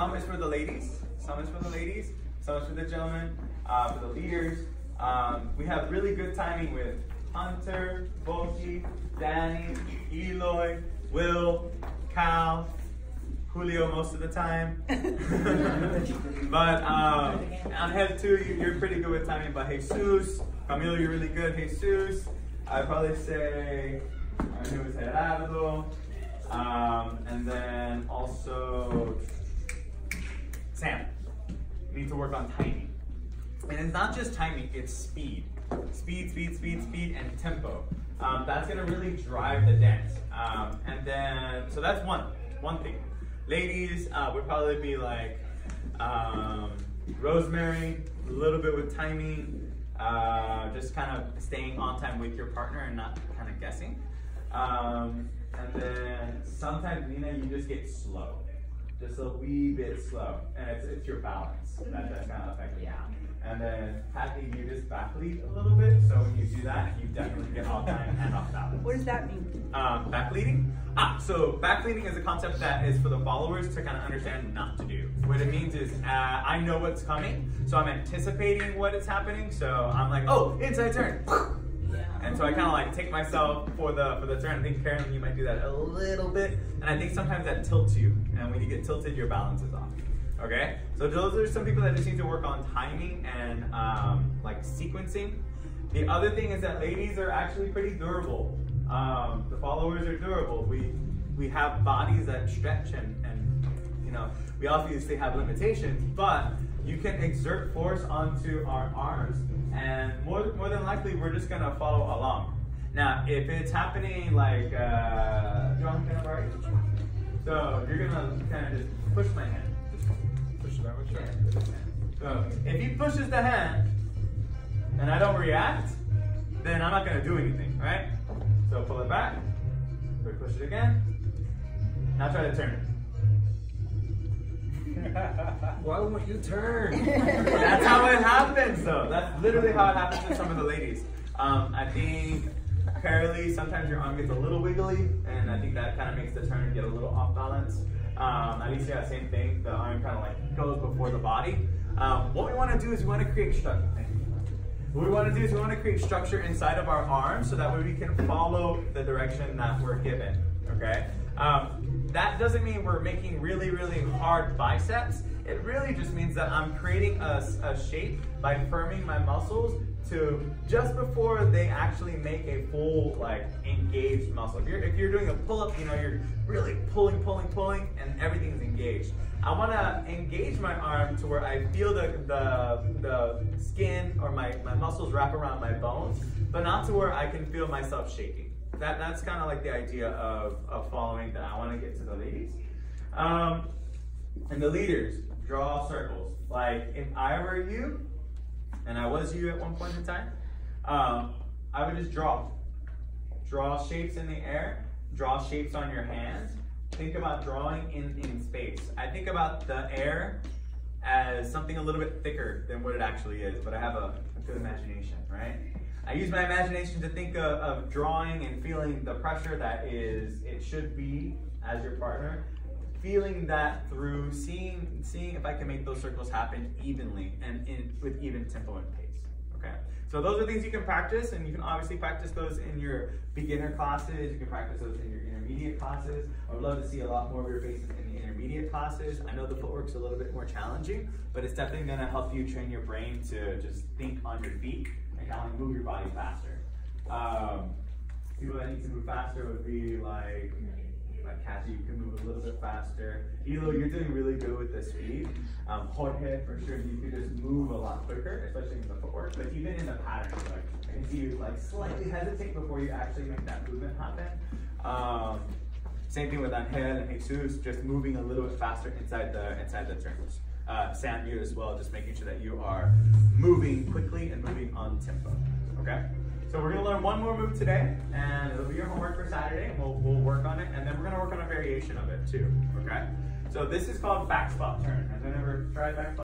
Some is for the ladies, some is for the ladies, some is for the gentlemen, for the leaders. We have really good timing with Hunter, Volky, Danny, Eloy, Will, Cal, Julio most of the time. But on head two, you're pretty good with timing. But Jesus, Camilo, you're really good. Jesus, I'd probably say, our newest Gerardo, and then also Sam. You need to work on timing. And it's not just timing, it's speed. Speed, and tempo. That's gonna really drive the dance. And then, so that's one thing. Ladies would probably be like Rosemary, a little bit with timing, just kind of staying on time with your partner and not kind of guessing. And then sometimes, Nina, you just get slow. Just a wee bit slow, and it's your balance that's kind of affecting. Yeah. And then Kathy, you just back lead a little bit, so when you do that, you definitely get off time and off balance. What does that mean? Back leading? So back leading is a concept that is for the followers to kind of understand not to do. What it means is I know what's coming, so I'm anticipating what is happening. So I'm like, oh, inside turn. And so I kind of like take myself for the turn. I think, Karen, you might do that a little bit. And I think sometimes that tilts you. And when you get tilted, your balance is off. Okay? So those are some people that just need to work on timing and like sequencing. The other thing is that ladies are actually pretty durable. The followers are durable. We have bodies that stretch and you know, we obviously have limitations, but you can exert force onto our arms, and more than likely, we're just gonna follow along. Now, if it's happening like, so you're gonna kind of just push my hand. Just push it that way, sure. So if he pushes the hand, and I don't react, then I'm not gonna do anything, right? So pull it back, push it again. Now try to turn it. Why won't you turn? That's how it happens, though. That's literally how it happens with some of the ladies. I think, Carolee, sometimes your arm gets a little wiggly, and I think that kind of makes the turn get a little off balance. Alicia, same thing. The arm kind of like goes before the body. What we want to do is we want to create structure. What we want to do is we want to create structure inside of our arms so that way we can follow the direction that we're given. Okay. That doesn't mean we're making really hard biceps. It really just means that I'm creating a shape by firming my muscles to just before they actually make a full like engaged muscle. If you're doing a pull-up, you know, you're really pulling, and everything's engaged. I want to engage my arm to where I feel the skin or my muscles wrap around my bones, but not to where I can feel myself shaking. That's kind of like the idea of following that I want to get to the ladies. And the leaders, draw circles. Like if I were you, and I was you at one point in time, I would just draw. Draw shapes in the air, draw shapes on your hands. Think about drawing in space. I think about the air as something a little bit thicker than what it actually is, but I have a good imagination, right? I use my imagination to think of drawing and feeling the pressure that it should be as your partner, feeling that through, seeing if I can make those circles happen evenly and with even tempo and pace. Okay, so those are things you can practice, and you can obviously practice those in your beginner classes. You can practice those in your intermediate classes. I would love to see a lot more of your faces in the intermediate classes. I know the footwork's a little bit more challenging, but it's definitely going to help you train your brain to just think on your feet and kind of like move your body faster. People that need to move faster would be like Cassie, you can move a little bit faster. Elo, you're doing really good with the speed. Jorge, for sure, you could just move a lot quicker, especially in the footwork, but even in the pattern, like I can see you like slightly hesitate before you actually make that movement happen. Same thing with Angel and Jesus, just moving a little bit faster inside the turns. Sam, you as well, just making sure that you are moving quickly and moving on tempo. Okay? So we're gonna learn one more move today, and it'll be your homework for Saturday, and we'll work on it, and then we're gonna work on a variation of it too, okay? So this is called back spot turn. Has anyone ever tried back spot?